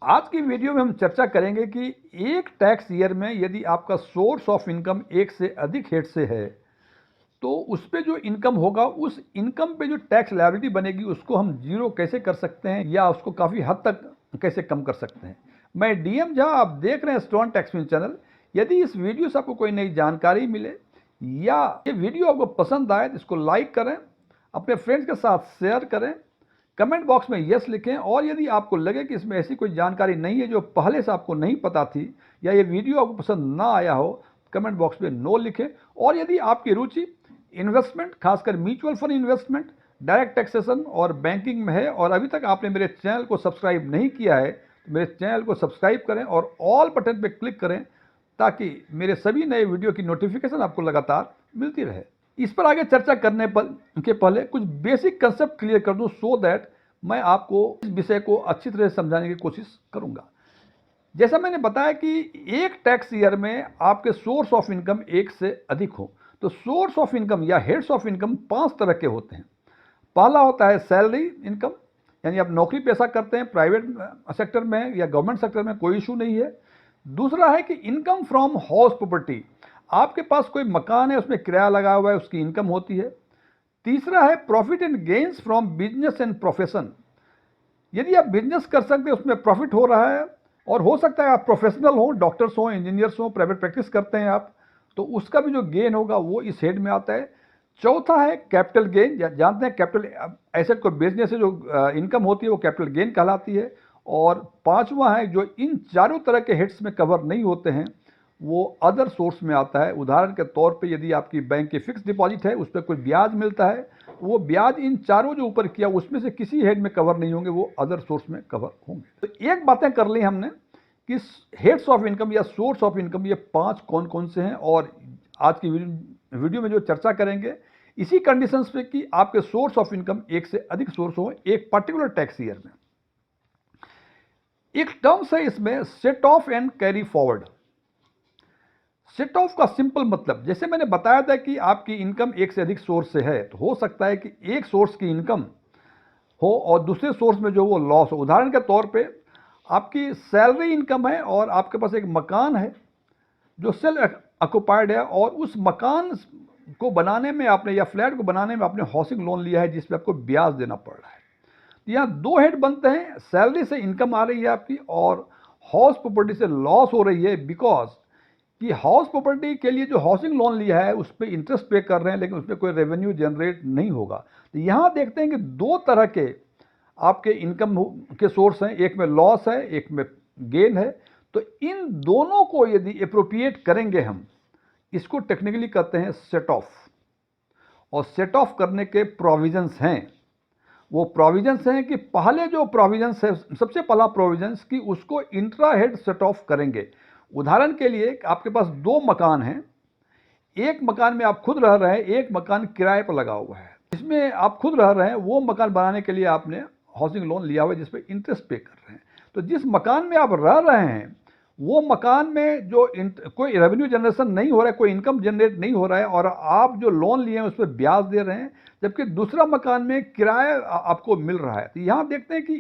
आज की वीडियो में हम चर्चा करेंगे कि एक टैक्स ईयर में यदि आपका सोर्स ऑफ इनकम एक से अधिक हेड से है तो उस पे जो इनकम होगा उस इनकम पे जो टैक्स लायबिलिटी बनेगी उसको हम जीरो कैसे कर सकते हैं या उसको काफ़ी हद तक कैसे कम कर सकते हैं। मैं डीएम झा, आप देख रहे हैं स्टोन टैक्स विन चैनल। यदि इस वीडियो से आपको कोई नई जानकारी मिले या ये वीडियो आपको पसंद आए तो इसको लाइक करें, अपने फ्रेंड्स के साथ शेयर करें, कमेंट बॉक्स में यस लिखें। और यदि आपको लगे कि इसमें ऐसी कोई जानकारी नहीं है जो पहले से आपको नहीं पता थी या ये वीडियो आपको पसंद ना आया हो, कमेंट बॉक्स में नो लिखें। और यदि आपकी रुचि इन्वेस्टमेंट, खासकर mutual fund investment, direct taxation और बैंकिंग में है और अभी तक आपने मेरे चैनल को सब्सक्राइब नहीं किया है तो मेरे चैनल को सब्सक्राइब करें और ऑल बटन पर क्लिक करें ताकि मेरे सभी नए वीडियो की नोटिफिकेशन आपको लगातार मिलती रहे। इस पर आगे चर्चा करने के पहले कुछ बेसिक कंसेप्ट क्लियर कर दूं सो दैट मैं आपको इस विषय को अच्छी तरह से समझाने की कोशिश करूंगा। जैसा मैंने बताया कि एक टैक्स ईयर में आपके सोर्स ऑफ इनकम एक से अधिक हो तो सोर्स ऑफ इनकम या हेड्स ऑफ इनकम 5 तरह के होते हैं। पहला होता है सैलरी इनकम, यानी आप नौकरी पेशा करते हैं, प्राइवेट सेक्टर में या गवर्नमेंट सेक्टर में, कोई इशू नहीं है। दूसरा है कि इनकम फ्रॉम हाउस प्रॉपर्टी, आपके पास कोई मकान है उसमें किराया लगा हुआ है, उसकी इनकम होती है। तीसरा है profit and gains from business and profession, यदि आप बिजनेस कर सकते हैं उसमें प्रॉफिट हो रहा है और हो सकता है आप प्रोफेशनल हो, डॉक्टर्स हो, इंजीनियर्स हो, प्राइवेट प्रैक्टिस करते हैं आप, तो उसका भी जो गेन होगा वो इस हेड में आता है। चौथा है कैपिटल गेन, जानते हैं कैपिटल एसेट को बेचने से जो इनकम होती है वो कैपिटल गेन कहलाती है। और पांचवा है जो इन चारों तरह के हेड्स में कवर नहीं होते हैं वो अदर सोर्स में आता है। उदाहरण के तौर पे यदि आपकी बैंक की फिक्स डिपॉजिट है उस पर कोई ब्याज मिलता है, वो ब्याज इन चारों जो ऊपर किया उसमें से किसी हेड में कवर नहीं होंगे, वो अदर सोर्स में कवर होंगे। तो एक बातें कर ली हमने कि हेड्स ऑफ इनकम या सोर्स ऑफ इनकम ये 5 कौन कौन से हैं और आज की वीडियो में जो चर्चा करेंगे इसी कंडीशंस पे कि आपके सोर्स ऑफ इनकम एक से अधिक सोर्स हो एक पर्टिकुलर टैक्स ईयर में। एक टर्म्स है इसमें set of and carry forward. Set of का सिंपल मतलब, जैसे मैंने बताया था कि आपकी इनकम एक से अधिक सोर्स से है तो हो सकता है कि एक सोर्स की इनकम हो और दूसरे सोर्स में जो वो लॉस हो। उदाहरण के तौर पे आपकी सैलरी इनकम है और आपके पास एक मकान है जो सेल्फ ऑक्युपाइड है और उस मकान को बनाने में आपने या फ्लैट को बनाने में आपने हाउसिंग लोन लिया है जिसमें आपको ब्याज देना पड़ रहा है। तो यहाँ दो हेड बनते हैं, सैलरी से इनकम आ रही है आपकी और हाउस प्रॉपर्टी से लॉस हो रही है बिकॉज कि हाउस प्रॉपर्टी के लिए जो हाउसिंग लोन लिया है उस पर इंटरेस्ट पे कर रहे हैं लेकिन उस पर कोई रेवेन्यू जनरेट नहीं होगा। तो यहाँ देखते हैं कि दो तरह के आपके इनकम के सोर्स हैं, एक में लॉस है एक में गेन है। तो इन दोनों को यदि अप्रोप्रिएट करेंगे हम, इसको टेक्निकली कहते हैं सेट ऑफ। और सेट ऑफ करने के प्रोविजंस हैं, वो प्रोविजंस हैं कि पहले जो प्रोविजंस है, सबसे पहला प्रोविजंस कि उसको इंट्रा हेड सेट ऑफ करेंगे। उदाहरण के लिए आपके पास 2 मकान हैं, एक मकान में आप खुद रह रहे हैं, एक मकान किराए पर लगा हुआ है। इसमें आप खुद रह रहे हैं, वो मकान बनाने के लिए आपने हाउसिंग लोन लिया हुआ है जिस पे इंटरेस्ट पे कर रहे हैं। तो जिस मकान में आप रह रहे हैं वो मकान में जो कोई रेवेन्यू जनरेशन नहीं हो रहा है, कोई इनकम जनरेट नहीं हो रहा है और आप जो लोन लिए हैं उस पर ब्याज दे रहे हैं, जबकि दूसरा मकान में किराया आपको मिल रहा है। तो यहाँ देखते हैं कि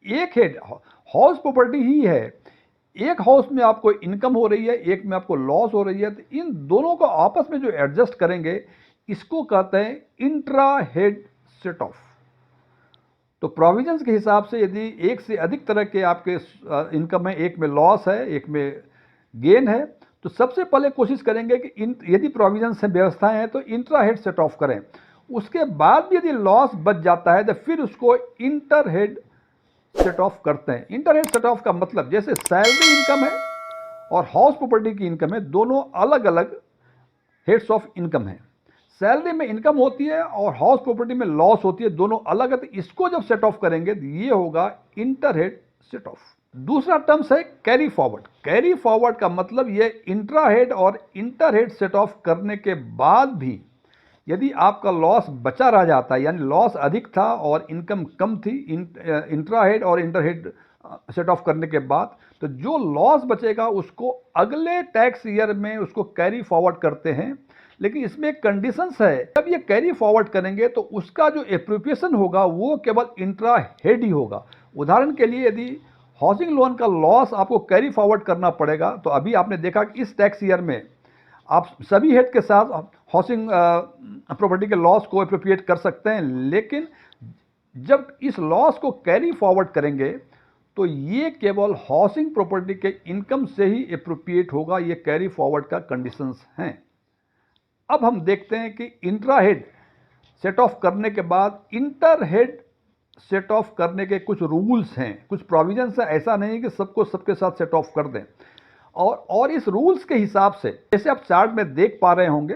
एक हेड हाउस प्रॉपर्टी ही है, एक हाउस में आपको इनकम हो रही है, एक में आपको लॉस हो रही है। तो इन दोनों को आपस में जो एडजस्ट करेंगे इसको कहते हैं इंट्रा हेड सेट ऑफ। तो प्रोविजंस के हिसाब से यदि एक से अधिक तरह के आपके इनकम है, एक में लॉस है एक में गेन है, तो सबसे पहले कोशिश करेंगे कि यदि प्रोविजंस है, व्यवस्थाएं हैं, तो इंट्रा हेड सेट ऑफ करें। उसके बाद भी यदि लॉस बच जाता है तो फिर उसको इंटर हेड सेट ऑफ करते हैं। इंटर हेड सेट ऑफ का मतलब जैसे सैलरी इनकम है और हाउस प्रॉपर्टी की इनकम है, दोनों अलग अलग हेड्स ऑफ इनकम है। सैलरी में इनकम होती है और हाउस प्रॉपर्टी में लॉस होती है, दोनों अलग है। तो इसको जब सेट ऑफ करेंगे तो ये होगा इंटर हेड सेट ऑफ। दूसरा टर्म्स है कैरी फॉरवर्ड। कैरी फॉरवर्ड का मतलब ये इंट्रा हेड और इंटर हेड सेट ऑफ करने के बाद भी यदि आपका लॉस बचा रह जाता है, यानी लॉस अधिक था और इनकम कम थी इंट्रा हेड और इंटर हेड सेट ऑफ करने के बाद, तो जो लॉस बचेगा उसको अगले टैक्स ईयर में उसको कैरी फॉरवर्ड करते हैं। लेकिन इसमें एक कंडीशंस है, जब ये कैरी फॉरवर्ड करेंगे तो उसका जो एप्रोप्रिएशन होगा वो केवल इंट्रा हेड ही होगा। उदाहरण के लिए यदि हाउसिंग लोन का लॉस आपको कैरी फॉरवर्ड करना पड़ेगा। तो अभी आपने देखा कि इस टैक्स ईयर में आप सभी हेड के साथ हाउसिंग प्रॉपर्टी के लॉस को एप्रोप्रिएट कर सकते हैं, लेकिन जब इस लॉस को कैरी फॉरवर्ड करेंगे तो ये केवल हाउसिंग प्रॉपर्टी के इनकम से ही एप्रोप्रिएट होगा। ये कैरी फॉरवर्ड का कंडीशंस हैं। अब हम देखते हैं कि इंट्रा हेड सेट ऑफ करने के बाद इंटर हेड सेट ऑफ करने के कुछ रूल्स हैं, कुछ प्रोविजंस हैं। ऐसा नहीं है कि सबको सबके साथ सेट ऑफ कर दें। और इस रूल्स के हिसाब से जैसे आप चार्ट में देख पा रहे होंगे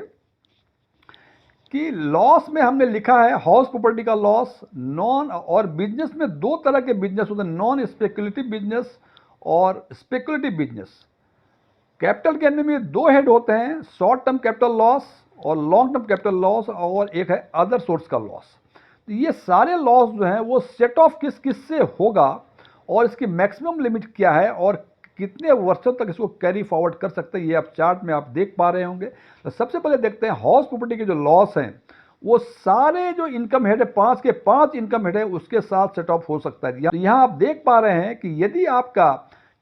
कि लॉस में हमने लिखा है हाउस प्रॉपर्टी का लॉस, नॉन और बिजनेस में दो तरह के बिजनेस होते हैं, नॉन स्पेकुलेटिव बिजनेस और स्पेकुलेटिव बिजनेस। कैपिटल गेन में दो हेड होते हैं, शॉर्ट टर्म कैपिटल लॉस और लॉन्ग टर्म कैपिटल लॉस, और एक है अदर सोर्स का लॉस। तो ये सारे लॉस जो हैं वो सेट ऑफ किस किस से होगा और इसकी मैक्सिमम लिमिट क्या है और कितने वर्षों तक इसको कैरी फॉरवर्ड कर सकते हैं, ये आप चार्ट में आप देख पा रहे होंगे। तो सबसे पहले देखते हैं हाउस प्रॉपर्टी के जो लॉस हैं वो सारे जो इनकम हेड है, 5 के 5 इनकम हेड है, उसके साथ सेट ऑफ हो सकता है। तो यहाँ आप देख पा रहे हैं कि यदि आपका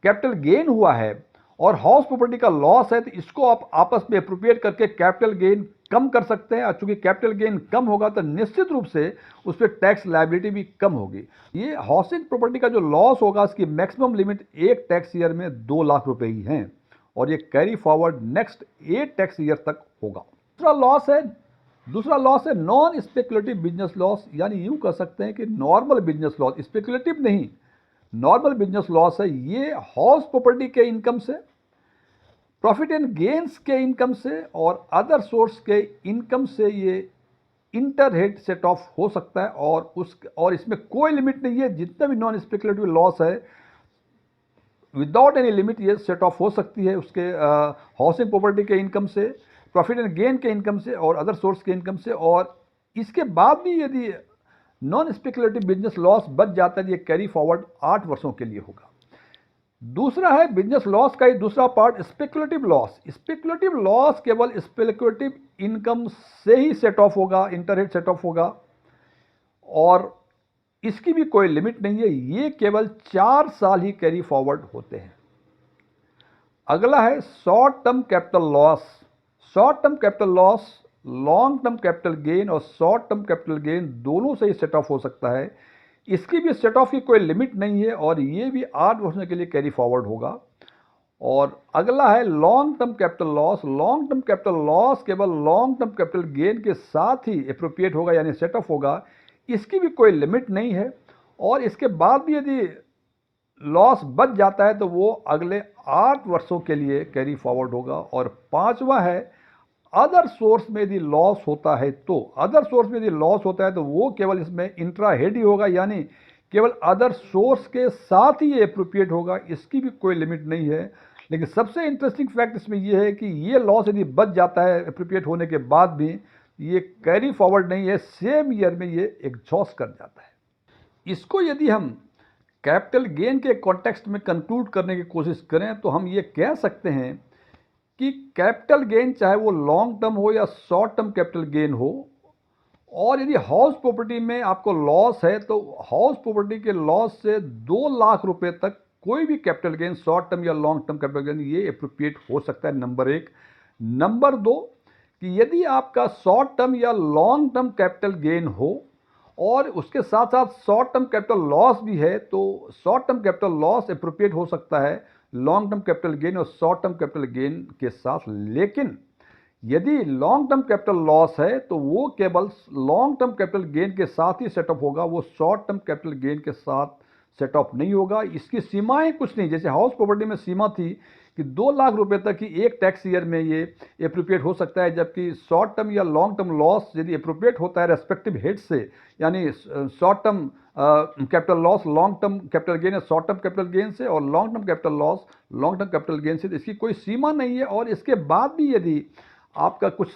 कैपिटल गेन हुआ है और हाउस प्रॉपर्टी का लॉस है तो इसको आप आपस में एप्रोप्रिएट करके कैपिटल गेन कम कर सकते हैं। और चूंकि कैपिटल गेन कम होगा तो निश्चित रूप से उस पर टैक्स लायबिलिटी भी कम होगी। ये हाउसिंग प्रॉपर्टी का जो लॉस होगा उसकी मैक्सिमम लिमिट एक टैक्स ईयर में 2 लाख रुपए ही हैं और ये carry forward next 8 tax year तक होगा। दूसरा लॉस है नॉन स्पेकुलेटिव बिजनेस लॉस, यानी यूं कह सकते हैं कि नॉर्मल बिजनेस लॉस, स्पेकुलेटिव नहीं, नॉर्मल बिजनेस लॉस है। ये हाउस प्रॉपर्टी के इनकम से, प्रॉफिट एंड गेन्स के इनकम से और अदर सोर्स के इनकम से ये इंटर हेड सेट ऑफ हो सकता है और इसमें कोई लिमिट नहीं है। जितना भी नॉन स्पेकुलेटिव लॉस है विदाउट एनी लिमिट ये सेट ऑफ हो सकती है उसके हाउसिंग प्रॉपर्टी के इनकम से, प्रॉफिट एंड गेन के इनकम से और अदर सोर्स के इनकम से। और इसके बाद भी यदि नॉन स्पेकुलेटिव बिजनेस लॉस बच जाता है ये कैरी फॉरवर्ड 8 वर्षों के लिए होगा। दूसरा है बिजनेस लॉस का ही दूसरा part speculative loss. Speculative loss केवल स्पेकुलेटिव इनकम से ही सेट ऑफ होगा, इंटरहेड सेट ऑफ होगा और इसकी भी कोई लिमिट नहीं है। ये केवल 4 साल ही कैरी फॉरवर्ड होते हैं। अगला है short term capital loss. Short term capital loss long term capital gain और शॉर्ट टर्म कैपिटल गेन दोनों से ही सेट ऑफ हो सकता है। इसकी भी सेट ऑफ की कोई लिमिट नहीं है और ये भी 8 वर्षों के लिए कैरी फॉरवर्ड होगा। और अगला है long term capital loss. Long term capital loss केवल लॉन्ग टर्म कैपिटल गेन के साथ ही एप्रोप्रिएट होगा, यानी सेट ऑफ होगा। इसकी भी कोई लिमिट नहीं है और इसके बाद भी यदि लॉस बच जाता है तो वो अगले 8 वर्षों के लिए कैरी फॉरवर्ड होगा। और पांचवा है अदर सोर्स में यदि लॉस होता है तो, अदर सोर्स में यदि लॉस होता है तो वो केवल इसमें इंट्रा हेड ही होगा, यानी केवल अदर सोर्स के साथ ही एप्रोप्रिएट होगा। इसकी भी कोई लिमिट नहीं है। लेकिन सबसे इंटरेस्टिंग फैक्ट इसमें यह है कि ये लॉस यदि बच जाता है एप्रोप्रिएट होने के बाद भी ये कैरी फॉरवर्ड नहीं है, सेम ईयर में ये एग्जॉस्ट कर जाता है। इसको यदि हम कैपिटल गेन के कॉन्टेक्स्ट में कंक्लूड करने की कोशिश करें तो हम ये कह सकते हैं कि कैपिटल गेन चाहे वो लॉन्ग टर्म हो या शॉर्ट टर्म कैपिटल गेन हो, और यदि हाउस प्रॉपर्टी में आपको लॉस है तो हाउस प्रॉपर्टी के लॉस से 2 लाख रुपए तक कोई भी कैपिटल गेन शॉर्ट टर्म या लॉन्ग टर्म कैपिटल गेन ये एप्रोप्रिएट हो सकता है, नंबर 1। नंबर 2 कि यदि आपका शॉर्ट टर्म या लॉन्ग टर्म कैपिटल गेन हो और उसके साथ साथ शॉर्ट टर्म कैपिटल लॉस भी है तो short term capital loss appropriate हो सकता है लॉन्ग टर्म कैपिटल गेन और शॉर्ट टर्म कैपिटल गेन के साथ। लेकिन यदि लॉन्ग टर्म कैपिटल लॉस है तो वो केवल लॉन्ग टर्म कैपिटल गेन के साथ ही सेटअप होगा, वो शॉर्ट टर्म कैपिटल गेन के साथ सेटअप नहीं होगा। इसकी सीमाएं कुछ नहीं, जैसे हाउस प्रॉपर्टी में सीमा थी कि 2 लाख रुपए तक ही एक टैक्स ईयर में ये एप्रोप्रिएट हो सकता है, जबकि शॉर्ट टर्म या लॉन्ग टर्म लॉस यदि एप्रोप्रिएट होता है रेस्पेक्टिव हेड से, यानी short term capital loss long term capital gain या शॉर्ट टर्म कैपिटल गेन से और long term capital loss long term capital gain से, इसकी कोई सीमा नहीं है। और इसके बाद भी यदि आपका कुछ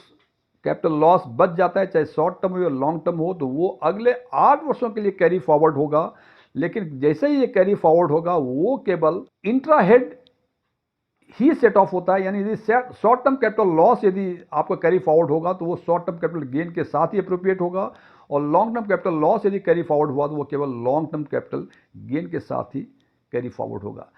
कैपिटल लॉस बच जाता है चाहे शॉर्ट टर्म हो या लॉन्ग टर्म हो तो वो अगले 8 वर्षों के लिए कैरी फॉरवर्ड होगा। लेकिन जैसे ही ये कैरी फॉरवर्ड होगा वो केवल intra head he set of होता है, यानी यदि शॉर्ट टर्म कैपिटल लॉस यदि आपका कैरी फॉरवर्ड होगा तो वो शॉर्ट टर्म कैपिटल गेन के साथ ही अप्रोप्रिएट होगा, और लॉन्ग टर्म कैपिटल लॉस यदि कैरी फॉरवर्ड हुआ तो वो केवल लॉन्ग टर्म कैपिटल गेन के साथ ही कैरी फॉरवर्ड होगा।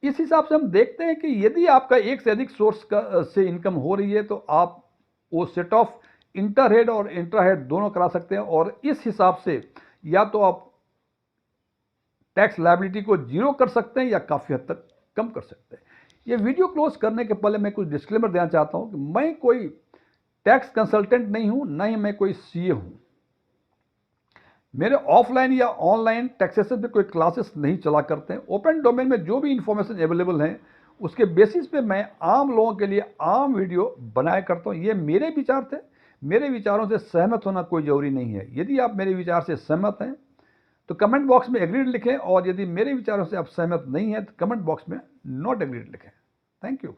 इस हिसाब से हम देखते हैं कि यदि आपका एक से अधिक सोर्स से इनकम हो रही है तो आप वो सेट ऑफ इंटर हेड और इंट्रा हेड दोनों करा सकते हैं, और इस हिसाब से या तो आप टैक्स लायबिलिटी को जीरो कर सकते हैं या काफ़ी हद तक कम कर सकते हैं। ये वीडियो क्लोज करने के पहले मैं कुछ डिस्क्लेमर देना चाहता हूं कि मैं कोई टैक्स कंसल्टेंट नहीं हूं, ना ही मैं कोई सीए हूं। मेरे ऑफलाइन या ऑनलाइन टैक्सेशन पे कोई क्लासेस नहीं चला करते हैं। ओपन डोमेन में जो भी इंफॉर्मेशन अवेलेबल है उसके बेसिस पे मैं आम लोगों के लिए आम वीडियो बनाया करता हूँ। ये मेरे विचार थे, मेरे विचारों से सहमत होना कोई ज़रूरी नहीं है। यदि आप मेरे विचार से सहमत हैं तो कमेंट बॉक्स में एग्रीड लिखें, और यदि मेरे विचारों से आप सहमत नहीं हैं तो कमेंट बॉक्स में नॉट एग्रीड लिखें। Thank you.